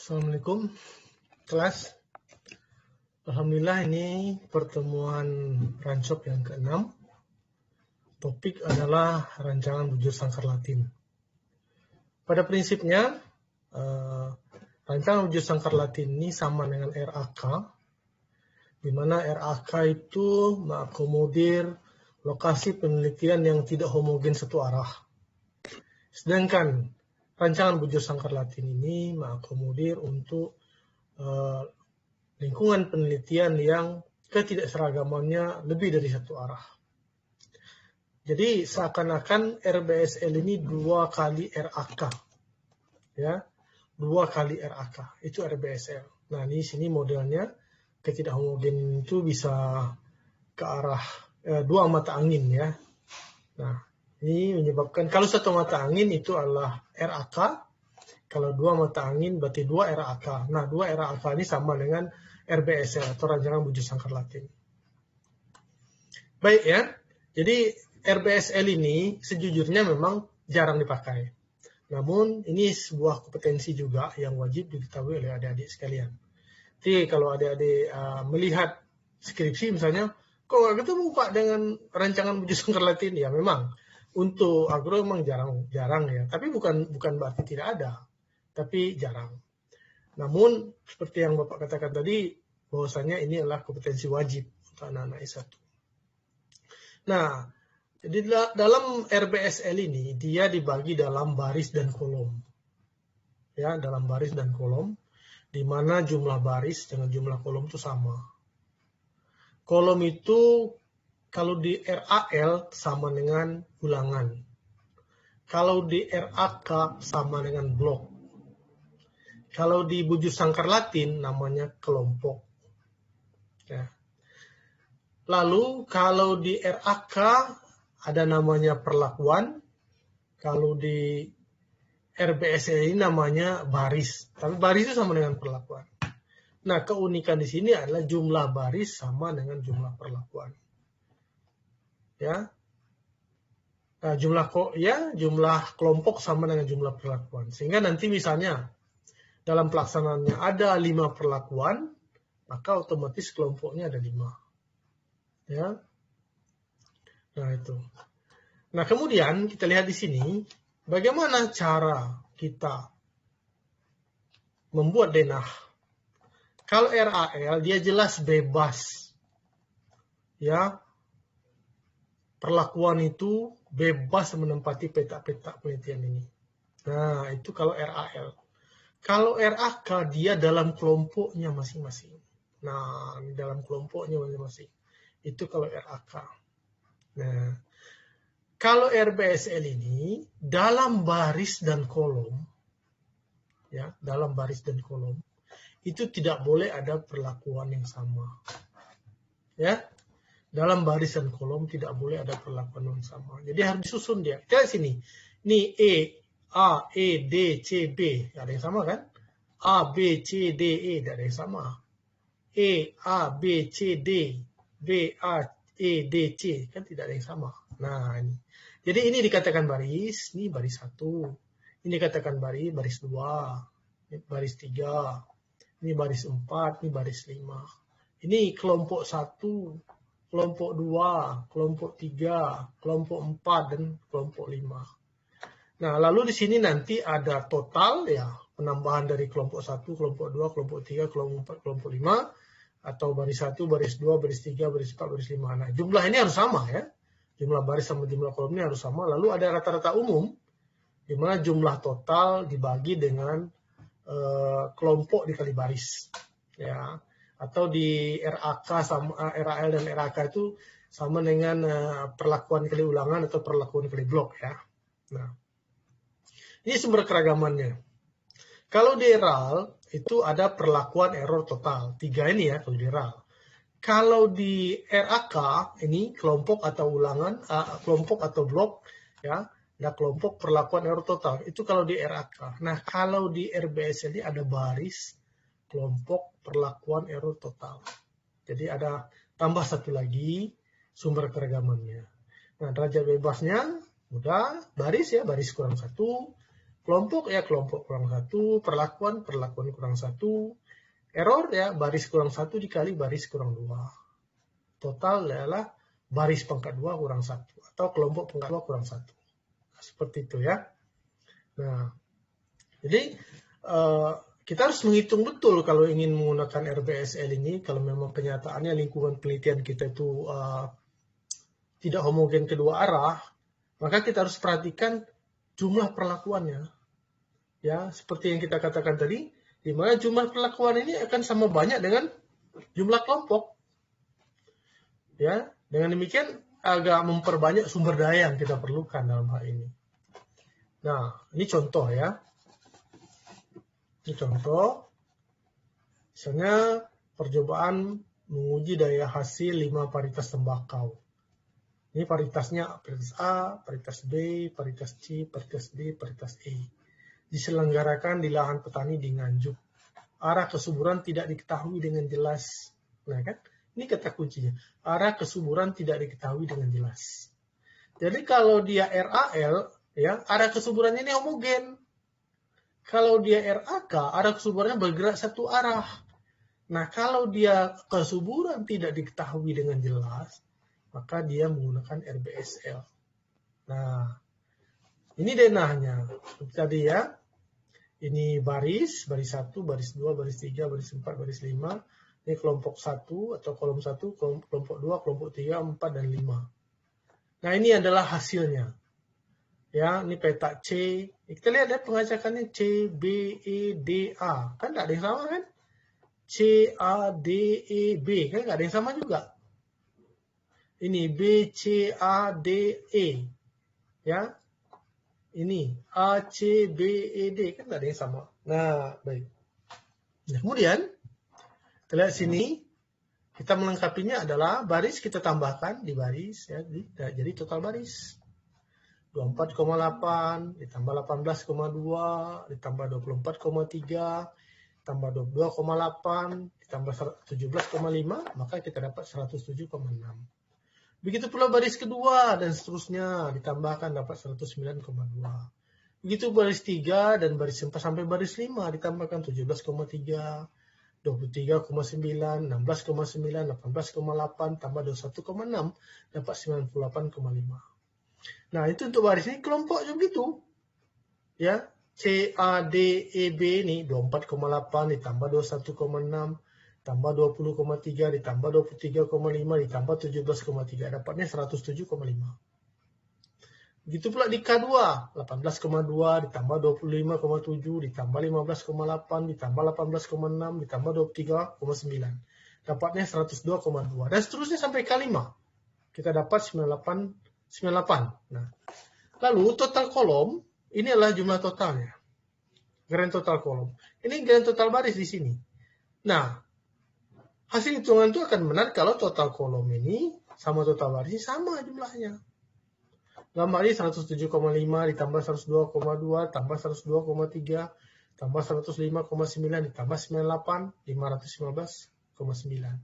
Assalamualaikum kelas. Alhamdulillah ini pertemuan Rancop yang ke-6. Topik adalah rancangan bujur sangkar Latin. Pada prinsipnya rancangan bujur sangkar Latin ini sama dengan RAK, di mana RAK itu mengakomodir lokasi penelitian yang tidak homogen satu arah. Sedangkan rancangan bujur sangkar Latin ini mengakomodir untuk lingkungan penelitian yang ketidakseragamannya lebih dari satu arah. Jadi seakan-akan RBSL ini 2 kali RAK, ya, 2 kali RAK itu RBSL. Nah di sini modelnya ketidakhomogen itu bisa ke arah 2 mata angin, ya. Nah ini menyebabkan kalau satu mata angin itu adalah RAK, kalau 2 mata angin berarti 2 RAK. Nah 2 RAK ini sama dengan RBSL atau rancangan bujur sangkar Latin. Baik ya, jadi RBSL ini sejujurnya memang jarang dipakai. Namun ini sebuah kompetensi juga yang wajib diketahui oleh adik-adik sekalian. Jadi kalau adik-adik melihat skripsi misalnya, kok nggak ketemu Pak dengan rancangan bujur sangkar Latin? Ya memang untuk agro memang jarang ya. Tapi bukan berarti tidak ada, tapi jarang. Namun seperti yang Bapak katakan tadi, bahwasanya ini adalah kompetensi wajib untuk anak-anak S1. Nah, jadi dalam RBSL ini dia dibagi dalam baris dan kolom. Ya, dalam baris dan kolom, di mana jumlah baris dengan jumlah kolom itu sama. Kolom itu kalau di RAL sama dengan ulangan. Kalau di RAK sama dengan blok. Kalau di bujur sangkar Latin namanya kelompok. Ya. Lalu kalau di RAK ada namanya perlakuan. Kalau di RBSL ini namanya baris. Tapi baris itu sama dengan perlakuan. Nah, keunikan di sini adalah jumlah baris sama dengan jumlah perlakuan. Ya. Nah, jumlah kelompok sama dengan jumlah perlakuan. Sehingga nanti misalnya dalam pelaksanaannya ada 5 perlakuan, maka otomatis kelompoknya ada 5. Ya. Nah, itu. Nah, kemudian kita lihat di sini bagaimana cara kita membuat denah. Kalau RAL dia jelas bebas. Ya. Perlakuan itu bebas menempati peta-peta penelitian ini. Nah, itu kalau RAL. Kalau RAK dia dalam kelompoknya masing-masing. Nah, dalam kelompoknya masing-masing. Itu kalau RAK. Nah, kalau RBSL ini dalam baris dan kolom, ya, dalam baris dan kolom, itu tidak boleh ada perlakuan yang sama. Ya, dalam baris dan kolom tidak boleh ada perlakuan yang sama. Jadi harus disusun dia. Kita lihat sini. Ini A, E, D, C, B. Ada yang sama kan? A, B, C, D, E. Tidak ada yang sama. E, A, B, C, D. B, A, E, D, C. Kan tidak ada yang sama. Nah, ini. Jadi ini dikatakan baris. Ini baris 1. Ini dikatakan baris 2. Ini baris 3. Ini baris 4. Ini baris 5. Ini kelompok 1. Kelompok 2, kelompok 3, kelompok 4, dan kelompok 5. Nah, lalu di sini nanti ada total, ya, penambahan dari kelompok 1, kelompok 2, kelompok 3, kelompok 4, kelompok 5, atau baris 1, baris 2, baris 3, baris 4, baris 5. Nah, jumlah ini harus sama, ya. Jumlah baris sama jumlah kolom ini harus sama. Lalu ada rata-rata umum, di mana jumlah total dibagi dengan kelompok dikali baris, ya. Atau di RAK sama RAL dan RAK itu sama dengan perlakuan kali ulangan atau perlakuan kali blok, ya. Nah, ini sumber keragamannya. Kalau di RAL itu ada perlakuan error total 3 ini, ya, kalau di RAL. Kalau di RAK ini kelompok atau ulangan, kelompok atau blok, ya. Ada kelompok perlakuan error total. Itu kalau di RAK. Nah, kalau di RBSL ini ada baris, kelompok, perlakuan, error total. Jadi ada tambah satu lagi sumber keragamannya. Nah, derajat bebasnya mudah, baris, ya, baris kurang 1, Kelompok ya kelompok kurang 1, perlakuan kurang 1, error ya baris kurang 1 dikali baris kurang 2. Total adalah baris pangkat 2 kurang 1 atau kelompok pangkat 2 kurang 1. Nah, seperti itu ya. Nah, jadi kita harus menghitung betul kalau ingin menggunakan RBSL ini, kalau memang kenyataannya lingkungan penelitian kita itu tidak homogen kedua arah, maka kita harus perhatikan jumlah perlakuannya. Ya, seperti yang kita katakan tadi, di mana jumlah perlakuan ini akan sama banyak dengan jumlah kelompok. Ya, dengan demikian agak memperbanyak sumber daya yang kita perlukan dalam hal ini. Nah, ini contoh ya. Ini contoh, misalnya percobaan menguji daya hasil 5 varietas tembakau. Ini varietasnya varietas A, varietas B, varietas C, varietas D, varietas E. Diselenggarakan di lahan petani di Nganjuk. Arah kesuburan tidak diketahui dengan jelas. Nah kan, ini kata kuncinya. Arah kesuburan tidak diketahui dengan jelas. Jadi kalau dia RAL, ya arah kesuburannya ini homogen. Kalau dia RAK, arah kesuburannya bergerak satu arah. Nah, kalau dia kesuburan tidak diketahui dengan jelas, maka dia menggunakan RBSL. Nah, ini denahnya. Tadi ya, ini baris 1, baris 2, baris 3, baris 4, baris 5. Ini kelompok 1 atau kolom 1, kelompok 2, kelompok 3, 4, dan 5. Nah, ini adalah hasilnya. Ya, ini peta C. Kita lihat ya pengacakannya C, B, E, D, A. Kan nggak ada yang sama kan? C, A, D, E, B. Kan nggak ada yang sama juga. Ini B, C, A, D, E. Ya. Ini A, C, B, E, D. Kan nggak ada yang sama. Nah, baik. Nah, kemudian, kita lihat sini. Kita melengkapinya adalah baris kita tambahkan di baris. Ya, jadi total baris. 24,8 ditambah 18,2 ditambah 24,3 ditambah 22,8 ditambah 17,5 maka kita dapat 107,6. Begitu pula baris kedua dan seterusnya ditambahkan dapat 109,2. Begitu baris 3 dan baris 4 sampai baris 5 ditambahkan 17,3, 23,9, 16,9, 18,8 tambah 21,6 dapat 98,5. Nah, itu untuk baris ini kelompok juga begitu. Ya, C, A, D, E, B ini 24,8 ditambah 21,6 tambah 20,3 ditambah 23,5 ditambah 17,3 dapatnya 107,5. Begitu pula di K2 18,2 ditambah 25,7 ditambah 15,8 ditambah 18,6 ditambah 23,9 dapatnya 102,2 dan seterusnya sampai K5 kita dapat 98. Nah, lalu total kolom ini adalah jumlah totalnya. Grand total kolom. Ini grand total baris di sini. Nah, hasil hitungan itu akan benar kalau total kolom ini sama total baris sama jumlahnya. Gambar ini 107,5 ditambah 102,2 tambah 102,3 tambah 105,9 ditambah 98 515,9.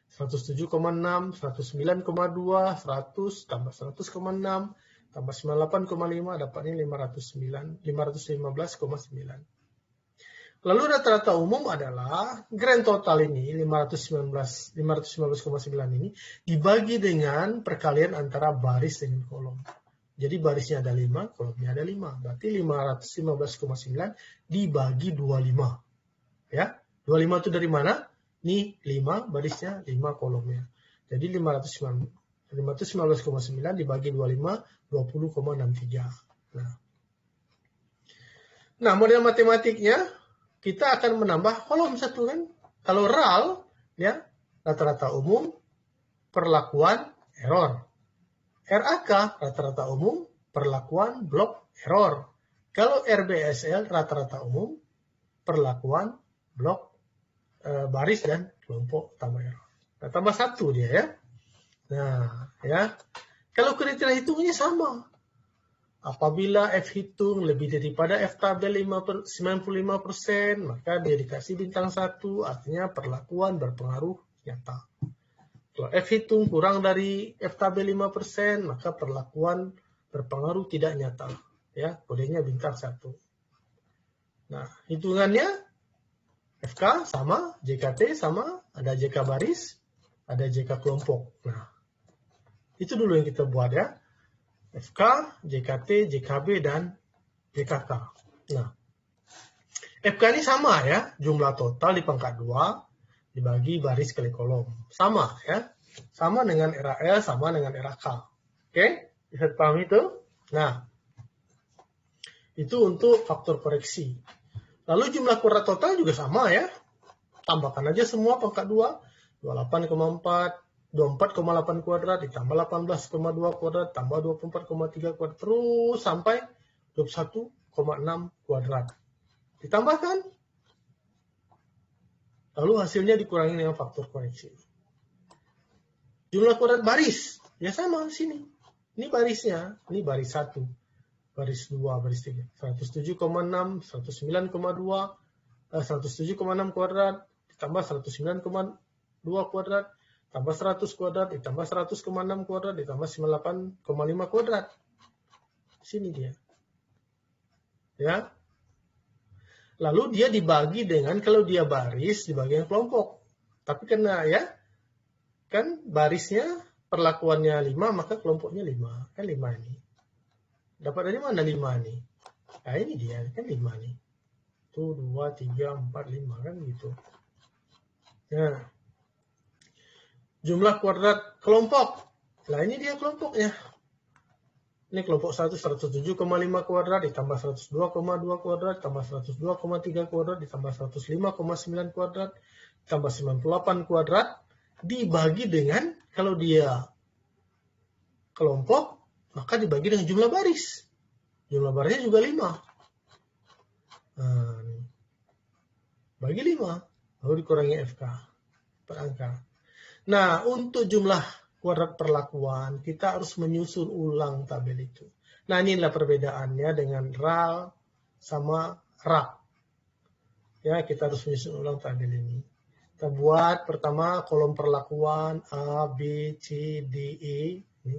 107,6, 109,2, 100 tambah 100,6 tambah 98,5 dapatnya 515,9. Lalu rata-rata umum adalah grand total ini 515,9 ini dibagi dengan perkalian antara baris dengan kolom. Jadi barisnya ada 5, kolomnya ada 5. Berarti 515,9 dibagi 25. Ya, 25 itu dari mana? Ini 5 barisnya, 5 kolomnya. Jadi 515,9 dibagi 25, 20,63. Nah, model matematiknya, kita akan menambah kolom satu kan. Kalau RAL, ya, rata-rata umum, perlakuan, error. RAK, rata-rata umum, perlakuan, blok, error. Kalau RBSL, rata-rata umum, perlakuan, blok, baris dan kelompok tambah error. Nah, tambah 1 dia ya. Nah, ya. Kalau kriteria hitungnya sama. Apabila F hitung lebih daripada F tabel 95%, maka dia dikasih bintang 1, artinya perlakuan berpengaruh nyata. Kalau F hitung kurang dari F tabel 5%, maka perlakuan berpengaruh tidak nyata. Ya, kodenya bintang 1. Nah, hitungannya FK sama, JKT sama, ada JK baris, ada JK kelompok. Nah, itu dulu yang kita buat ya. FK, JKT, JKB, dan JKK. Nah, FK ini sama ya, jumlah total di pangkat 2 dibagi baris kali kolom. Sama ya, sama dengan RAL, sama dengan RAK. Oke, bisa dipahami itu? Nah, itu untuk faktor koreksi. Lalu jumlah kuadrat total juga sama ya. Tambahkan aja semua pangkat 2, 28,4, 24,8 kuadrat, ditambah 18,2 kuadrat, tambah 24,3 kuadrat, terus sampai 21,6 kuadrat. Ditambahkan. Lalu hasilnya dikurangi dengan faktor koreksi. Jumlah kuadrat baris, ya sama di sini. Ini barisnya, ini baris 1. Baris 2, baris 3. 107,6, 109,2, 107,6 kuadrat, ditambah 109,2 kuadrat, tambah 100 kuadrat, ditambah 100,6 kuadrat, ditambah 98,5 kuadrat. Sini dia. Ya. Lalu dia dibagi dengan, kalau dia baris, dibagi dengan kelompok. Tapi karena ya, kan barisnya perlakuannya 5, maka kelompoknya 5. Kan 5 ini. Dapat dari mana 5 nih? Nah ini dia, kan 5 nih. Itu 2, 3, 4, 5, kan gitu. Nah, jumlah kuadrat kelompok. Nah ini dia kelompoknya. Ini kelompok 1, 107,5 kuadrat, ditambah 102,2 kuadrat, ditambah 102,3 kuadrat, ditambah 105,9 kuadrat, ditambah 98 kuadrat, dibagi dengan, kalau dia kelompok, maka dibagi dengan jumlah baris. Jumlah barisnya juga 5. Nah, bagi 5, lalu dikurangi FK per angka. Nah, untuk jumlah kuadrat perlakuan, kita harus menyusun ulang tabel itu. Nah, inilah perbedaannya dengan RAL sama RAK. Ya, kita harus menyusun ulang tabel ini. Kita buat pertama kolom perlakuan A, B, C, D, E. Ini.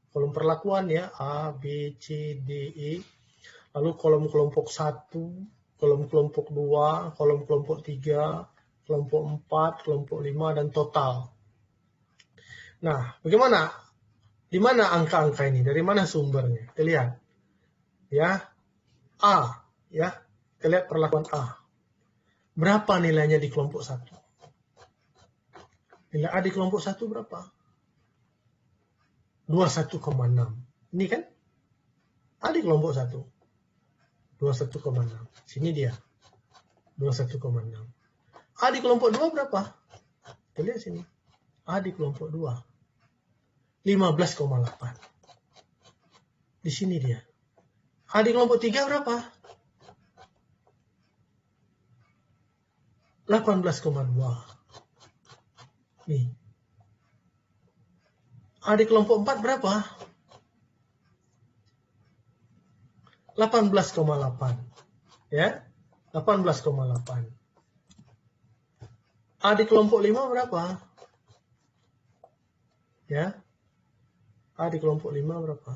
Kolom perlakuan ya, A, B, C, D, E. Lalu kolom kelompok 1, kolom kelompok 2, kolom kelompok 3, kelompok 4, kelompok 5, dan total. Nah, bagaimana? Di mana angka-angka ini? Dari mana sumbernya? Kita lihat. Ya, A. Ya, kita lihat perlakuan A. Berapa nilainya di kelompok 1? Nilai A di kelompok 1 berapa? 21,6. Ini kan? A di kelompok 1. 21,6. Sini dia. 21,6. A di kelompok 2 berapa? Kita lihat sini. A di kelompok 2. 15,8. Di sini dia. A di kelompok 3 berapa? 18,2. Nih. A di kelompok 4 berapa? 18,8. Ya. 18,8. A di kelompok 5 berapa? Ya. A di kelompok 5 berapa?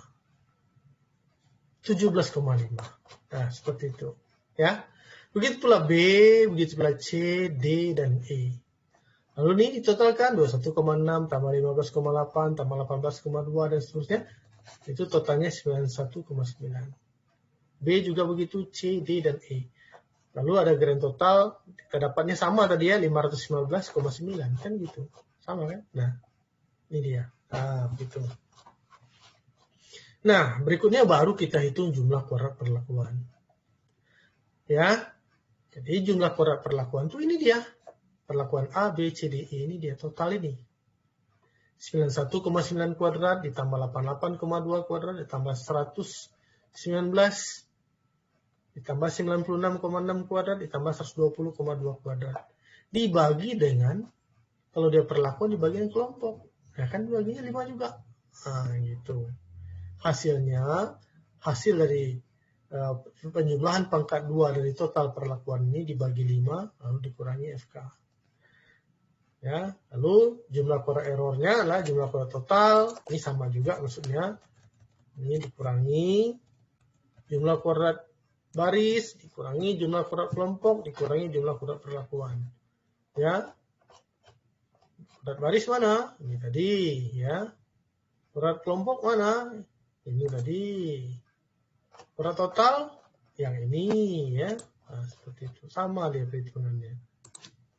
17,5. Nah, seperti itu. Ya. Begitu pula B, begitu pula C, D, dan E. Lalu ini ditotalkan 21,6 tambah 15,8 tambah 18,2 dan seterusnya. Itu totalnya 91,9. B juga begitu, C, D, dan E. Lalu ada grand total, kita dapatnya sama tadi ya, 515,9. Kan gitu. Sama kan? Nah, ini dia. Nah, begitu. Nah, berikutnya baru kita hitung jumlah kuadrat perlakuan. Ya, jadi jumlah kuadrat perlakuan itu ini dia. Perlakuan A, B, C, D, E, ini dia total ini. 91,9 kuadrat ditambah 88,2 kuadrat ditambah 119 ditambah 96,6 kuadrat ditambah 120,2 kuadrat. Dibagi dengan, kalau dia perlakuan dibagi dengan kelompok. Ya kan dibaginya 5 juga. Nah, gitu. Hasilnya, hasil dari penjumlahan pangkat 2 dari total perlakuan ini dibagi 5, lalu dikurangi FK. Ya, lalu jumlah kuadrat errornya adalah jumlah kuadrat total, ini sama juga maksudnya. Ini dikurangi jumlah kuadrat baris dikurangi jumlah kuadrat kelompok dikurangi jumlah kuadrat perlakuan. Ya. Kuadrat baris mana? Ini tadi, ya. Kuadrat kelompok mana? Ini tadi. Kuadrat total yang ini, ya. Nah, seperti itu. Sama dia perhitungannya.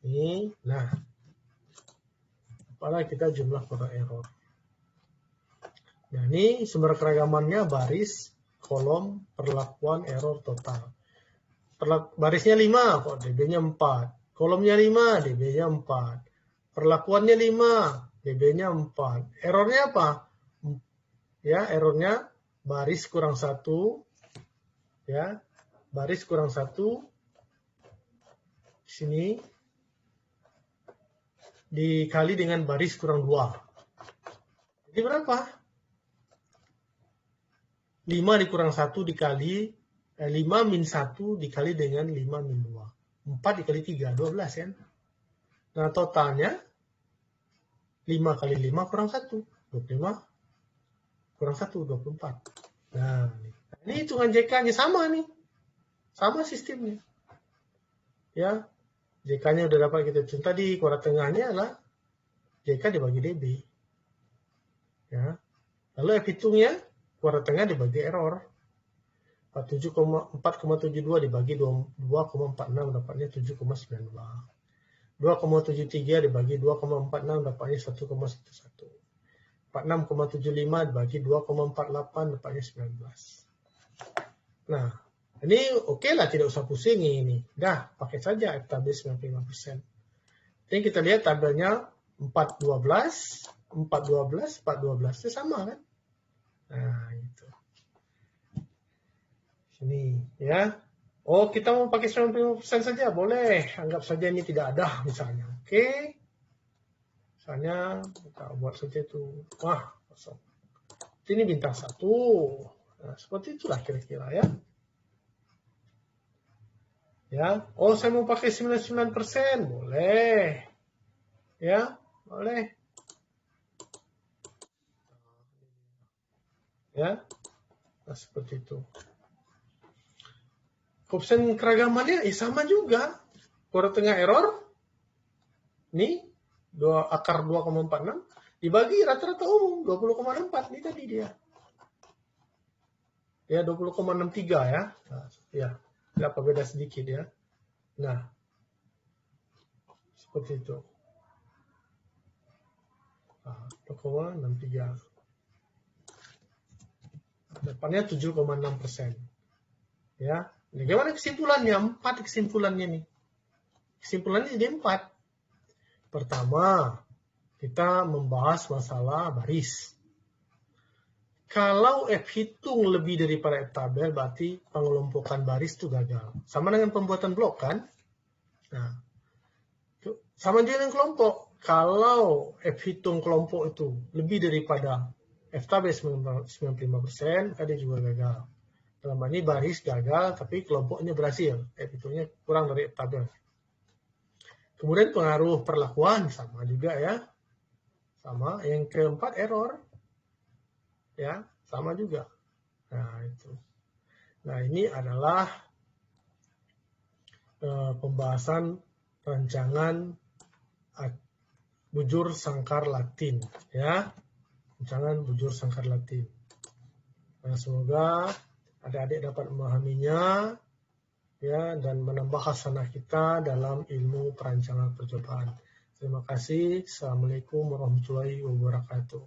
Ini, nah. Pada kita jumlah kuadrat error. Nah, ini sumber keragamannya baris, kolom, perlakuan, error, total. Barisnya 5, kok dB-nya 4. Kolomnya 5, dB-nya 4. Perlakuannya 5, dB-nya 4. Errornya apa? Ya, errornya baris kurang 1. Ya, baris kurang 1. Sini. Dikali dengan baris kurang 2. Jadi berapa? 5 dikurang 1 dikali 5 min 1 dikali dengan 5 min 2. 4 dikali 3, 12 kan? Nah, totalnya 5 kali 5 kurang 1. 25 kurang 1, 24. Nah, ini hitungan JK-nya sama nih. Sama sistemnya. Ya, JK-nya udah dapat kita hitung tadi. Kuadrat tengahnya adalah JK dibagi DB. Ya. Lalu F hitungnya kuadrat tengah dibagi error. 4,72 dibagi 2,46 dapatnya 7,92. 2,73 dibagi 2,46 dapatnya 1,11. 46,75 dibagi 2,48 dapatnya 19. Nah, ini oke lah, tidak usah pusing ini. Dah, pakai saja F-tabel 95%. Ini kita lihat tabelnya 412, 412, 412 itu sama kan? Nah, itu. Sini ya. Oh, kita mau pakai 95% saja, boleh. Anggap saja ini tidak ada misalnya. Oke. Misalnya kita buat saja itu. Wah, kosong. Ini bintang 1. Nah, seperti itulah kira-kira ya. Ya. Oh, saya mau pakai 99%, boleh. Ya, boleh. Ya. Nah, seperti itu. Koefisien keragamannya sama juga. Kuadrat tengah error. Ini akar 2,46 dibagi rata-rata umum 20,64. Ini tadi dia. Ya, 20,63 ya. Nah, ya, berapa beda sedikit ya. Nah, seperti itu. Nah, 2,63. Depannya 7,6%. Ya. Bagaimana kesimpulannya? 4 kesimpulannya nih. Kesimpulannya jadi 4. Pertama, kita membahas masalah baris. Kalau F hitung lebih daripada F tabel, berarti pengelompokan baris itu gagal. Sama dengan pembuatan blok kan? Nah, sama juga dengan kelompok. Kalau F hitung kelompok itu lebih daripada F tabel 95%, maka dia juga gagal. Dalam ini baris gagal, tapi kelompoknya berhasil. F hitungnya kurang dari F tabel. Kemudian pengaruh perlakuan sama juga ya. Sama. Yang keempat error. Ya, sama juga. Nah, itu. Nah, ini adalah pembahasan rancangan bujur sangkar Latin. Ya, rancangan bujur sangkar Latin. Nah, semoga adik-adik dapat memahaminya ya dan menambah khasanah kita dalam ilmu perancangan percobaan. Terima kasih. Assalamualaikum warahmatullahi wabarakatuh.